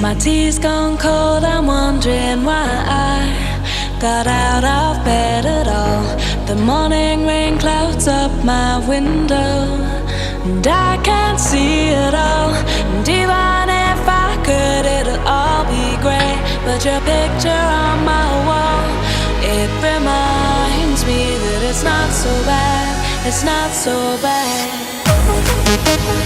My tea's gone cold, I'm wondering why I got out of bed at all. The morning rain clouds up my window, and I can't see it all. And even if I could, it'll all be grey. But your picture on my wall, it reminds me that it's not so bad. It's not so bad.